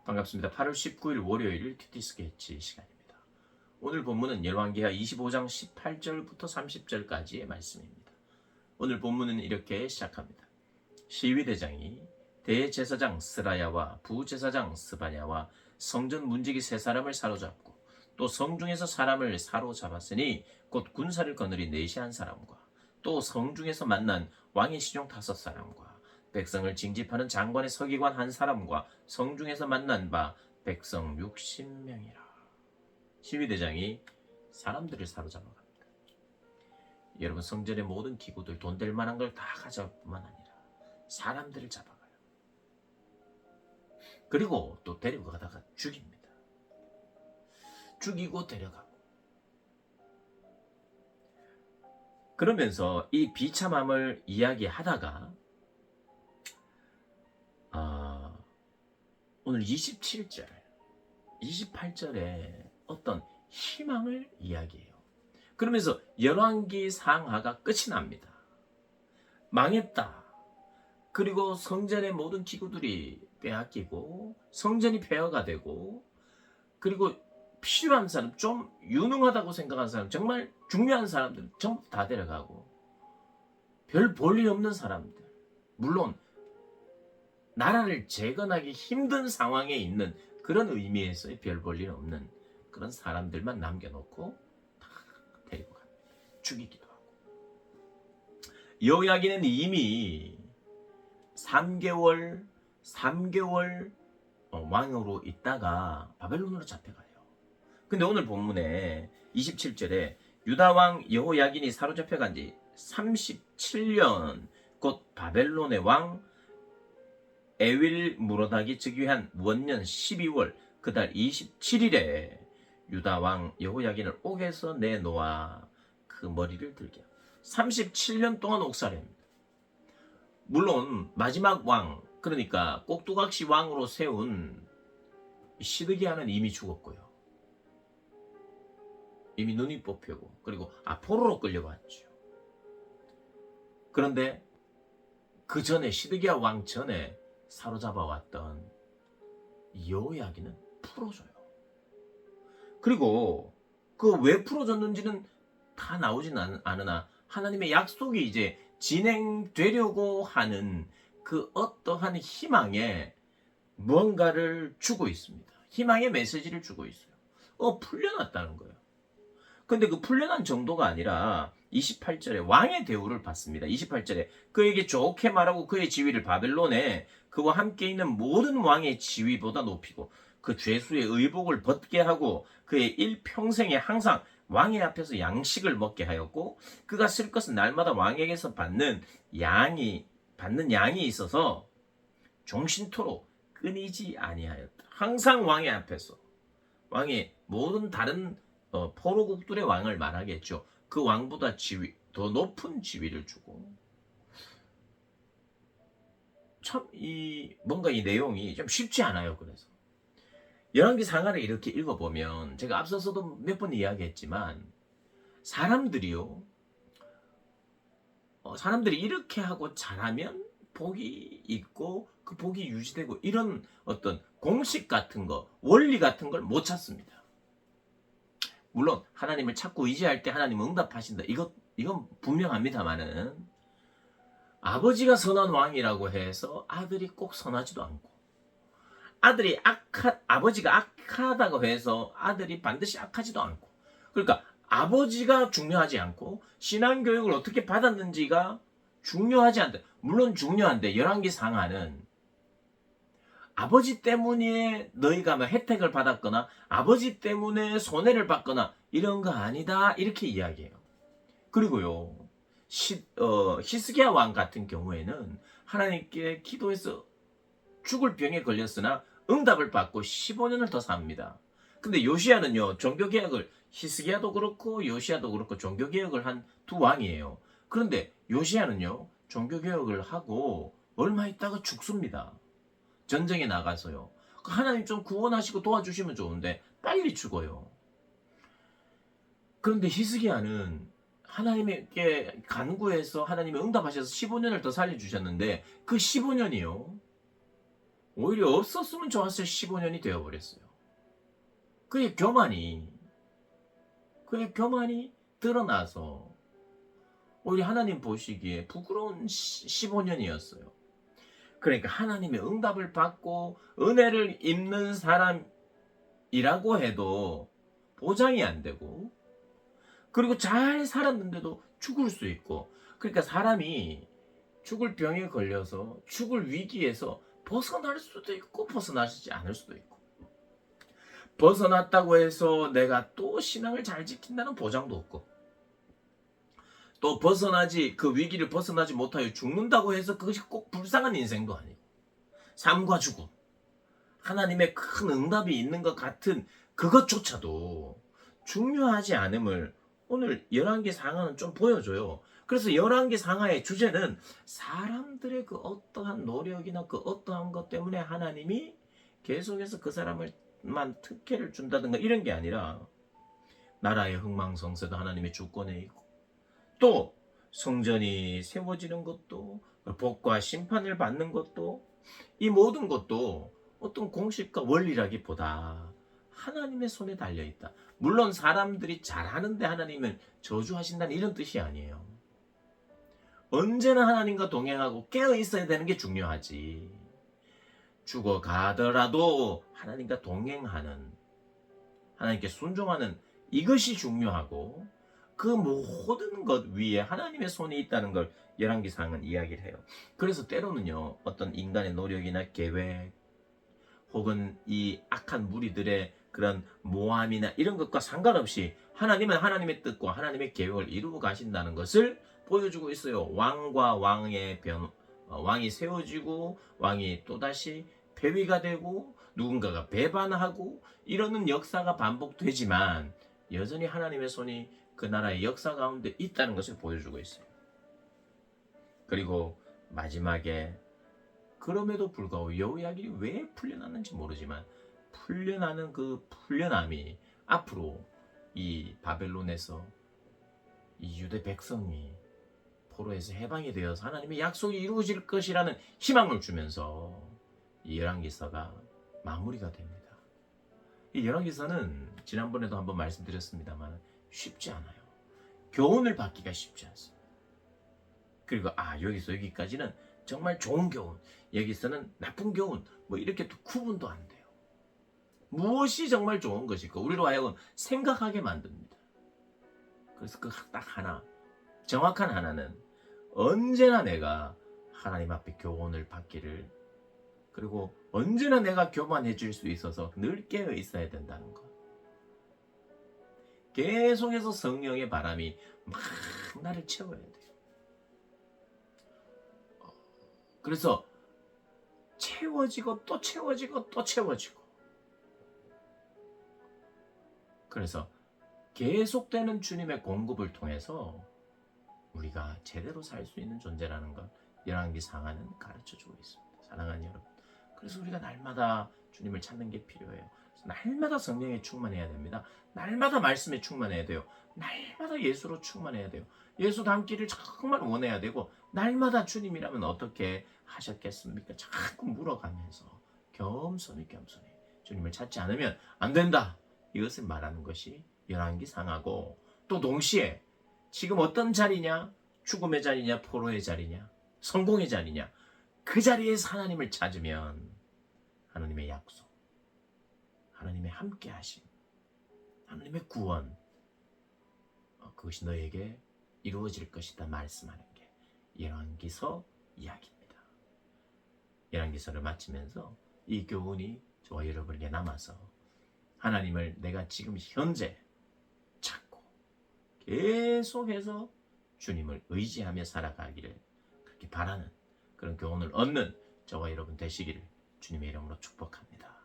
반갑습니다. 8월 19일 월요일 튜티스케치 시간입니다. 오늘 본문은 열왕기하 25장 18절부터 30절까지의 말씀입니다. 오늘 본문은 이렇게 시작합니다. 시위대장이 대제사장 스라야와 부제사장 스바냐와 성전 문지기 세 사람을 사로잡고 또 성중에서 사람을 사로잡았으니 곧 군사를 거느린 내시한 사람과 또 성중에서 만난 왕의 시종 5사람과 백성을 징집하는 장관의 서기관 1사람과 성중에서 만난 바 백성 60명이라. 시위대장이 사람들을 사로잡아 갑니다. 여러분, 성전의 모든 기구들, 돈 될 만한 걸 다 가져올 뿐만 아니라 사람들을 잡아가요. 그리고 또 데려가다가 죽입니다. 죽이고 데려가고. 그러면서 이 비참함을 이야기하다가 오늘 27절, 28절에 어떤 희망을 이야기해요. 그러면서 열왕기 상하가 끝이 납니다. 망했다. 그리고 성전의 모든 기구들이 빼앗기고 성전이 폐허가 되고, 그리고 필요한 사람, 좀 유능하다고 생각한 사람, 정말 중요한 사람들 전부 다 데려가고, 별 볼일 없는 사람들, 물론 나라를 재건하기 힘든 상황에 있는 그런 의미에서의 별 볼일 없는 그런 사람들만 남겨놓고 다 데리고 갑니다. 죽이기도 하고. 여호야긴은 이미 3개월 왕으로 있다가 바벨론으로 잡혀가요. 근데 오늘 본문에 27절에 유다왕 여호야긴이 사로잡혀간 지 37년, 곧 바벨론의 왕 에윌 무로닥이 즉위한 원년 12월 그달 27일에 유다왕 여호야긴을 옥에서 내놓아 그 머리를 들게 합니다. 37년 동안 옥살이입니다. 물론 마지막 왕, 그러니까 꼭두각시 왕으로 세운 시드기야는 이미 죽었고요. 이미 눈이 뽑히고, 그리고 포로로 끌려왔죠. 그런데 그 전에, 시드기야 왕 전에 사로잡아왔던 여호야긴은 풀어줘요. 그리고 그 왜 풀어줬는지는 다 나오진 않으나 하나님의 약속이 이제 진행되려고 하는 그 어떠한 희망에 무언가를 주고 있습니다. 희망의 메시지를 주고 있어요. 풀려났다는 거예요. 근데 그 풀려난 정도가 아니라 28절에 왕의 대우를 받습니다. 28절에 그에게 좋게 말하고 그의 지위를 바벨론에 그와 함께 있는 모든 왕의 지위보다 높이고 그 죄수의 의복을 벗게 하고 그의 일평생에 항상 왕의 앞에서 양식을 먹게 하였고, 그가 쓸 것은 날마다 왕에게서 받는 양이 있어서 종신토록 끊이지 아니하였다. 항상 왕의 앞에서, 왕의 모든 다른 포로국들의 왕을 말하겠죠. 그 왕보다 더 높은 지위를 주고. 참 뭔가 이 내용이 좀 쉽지 않아요. 그래서 열왕기 상하를 이렇게 읽어보면, 제가 앞서서도 몇 번 이야기했지만, 사람들이 이렇게 하고 잘하면 복이 있고 그 복이 유지되고, 이런 어떤 공식 같은 거, 원리 같은 걸 못 찾습니다. 물론 하나님을 찾고 의지할 때 하나님 응답하신다, 이건 분명합니다만은, 아버지가 선한 왕이라고 해서 아들이 꼭 선하지도 않고, 아버지가 악하다고 해서 아들이 반드시 악하지도 않고, 그러니까 아버지가 중요하지 않고 신앙교육을 어떻게 받았는지가 중요하지 않다. 물론 중요한데, 열왕기 상하는 아버지 때문에 너희가 혜택을 받았거나 아버지 때문에 손해를 받거나 이런 거 아니다, 이렇게 이야기해요. 그리고요, 히스기야 왕 같은 경우에는 하나님께 기도해서 죽을 병에 걸렸으나 응답을 받고 15년을 더 삽니다. 근데 요시야는요, 종교개혁을, 히스기야도 그렇고 요시야도 그렇고 종교개혁을 한 두 왕이에요. 그런데 요시야는요, 종교개혁을 하고 얼마 있다가 죽습니다. 전쟁에 나가서요. 하나님 좀 구원하시고 도와주시면 좋은데 빨리 죽어요. 그런데 히스기야는 하나님께 간구해서 하나님이 응답하셔서 15년을 더 살려주셨는데, 그 15년이요, 오히려 없었으면 좋았을 15년이 되어버렸어요. 그의 교만이 드러나서 오히려 하나님 보시기에 부끄러운 15년이었어요. 그러니까 하나님의 응답을 받고 은혜를 입는 사람이라고 해도 보장이 안 되고, 그리고 잘 살았는데도 죽을 수 있고, 그러니까 사람이 죽을 병에 걸려서 죽을 위기에서 벗어날 수도 있고 벗어나지 않을 수도 있고, 벗어났다고 해서 내가 또 신앙을 잘 지킨다는 보장도 없고, 또 그 위기를 벗어나지 못하여 죽는다고 해서 그것이 꼭 불쌍한 인생도 아니고, 삶과 죽음, 하나님의 큰 응답이 있는 것 같은 그것조차도 중요하지 않음을 오늘 열왕기 상하는 좀 보여줘요. 그래서 열왕기 상하의 주제는 사람들의 그 어떠한 노력이나 그 어떠한 것 때문에 하나님이 계속해서 그 사람을만 특혜를 준다든가 이런 게 아니라, 나라의 흥망성쇠도 하나님의 주권에 있고, 또 성전이 세워지는 것도, 복과 심판을 받는 것도, 이 모든 것도 어떤 공식과 원리라기보다 하나님의 손에 달려있다. 물론 사람들이 잘하는데 하나님을 저주하신다는 이런 뜻이 아니에요. 언제나 하나님과 동행하고 깨어 있어야 되는 게 중요하지. 죽어가더라도 하나님과 동행하는, 하나님께 순종하는 이것이 중요하고, 그 모든 것 위에 하나님의 손이 있다는 걸 열왕기상은 이야기를 해요. 그래서 때로는요, 어떤 인간의 노력이나 계획, 혹은 이 악한 무리들의 그런 모함이나 이런 것과 상관없이 하나님은 하나님의 뜻과 하나님의 계획을 이루고 가신다는 것을 보여주고 있어요. 왕이 세워지고 왕이 또다시 폐위가 되고 누군가가 배반하고 이러는 역사가 반복되지만, 여전히 하나님의 손이 그 나라의 역사 가운데 있다는 것을 보여주고 있어요. 그리고 마지막에, 그럼에도 불구하고 여호야길이 왜 풀려났는지 모르지만 풀려나는 그 풀려남이 앞으로 이 바벨론에서 이 유대 백성이 포로에서 해방이 되어서 하나님의 약속이 이루어질 것이라는 희망을 주면서 이 열왕기서가 마무리가 됩니다. 이 열왕기서는 지난번에도 한번 말씀드렸습니다만 쉽지 않아요. 교훈을 받기가 쉽지 않습니다. 그리고 여기서 여기까지는 정말 좋은 교훈, 여기서는 나쁜 교훈, 뭐 이렇게 또 구분도 안 돼요. 무엇이 정말 좋은 것일까? 우리로 하여금 생각하게 만듭니다. 그래서 그 딱 하나, 정확한 하나는 언제나 내가 하나님 앞에 교훈을 받기를, 그리고 언제나 내가 교만해질 수 있어서 늘 깨어 있어야 된다는 것. 계속해서 성령의 바람이 막 나를 채워야 돼요. 그래서 채워지고 또 채워지고 또 채워지고, 그래서 계속되는 주님의 공급을 통해서 우리가 제대로 살 수 있는 존재라는 것 열왕기 상하는 가르쳐주고 있습니다. 사랑하는 여러분, 그래서 우리가 날마다 주님을 찾는 게 필요해요. 날마다 성령에 충만해야 됩니다. 날마다 말씀에 충만해야 돼요. 날마다 예수로 충만해야 돼요. 예수 닮기를 정말 원해야 되고, 날마다 주님이라면 어떻게 하셨겠습니까? 자꾸 물어가면서 겸손히 주님을 찾지 않으면 안 된다, 이것을 말하는 것이 열왕기 상하고, 또 동시에 지금 어떤 자리냐, 죽음의 자리냐, 포로의 자리냐, 성공의 자리냐, 그 자리에서 하나님을 찾으면 하나님의 약속, 하나님의 함께하심, 하나님의 구원, 그것이 너에게 이루어질 것이다 말씀하는 게 열왕기서 이야기입니다. 열왕기서를 마치면서 이 교훈이 저와 여러분에게 남아서 하나님을 내가 지금 현재 찾고 계속해서 주님을 의지하며 살아가기를 그렇게 바라는 그런 교훈을 얻는 저와 여러분 되시기를 주님의 이름으로 축복합니다.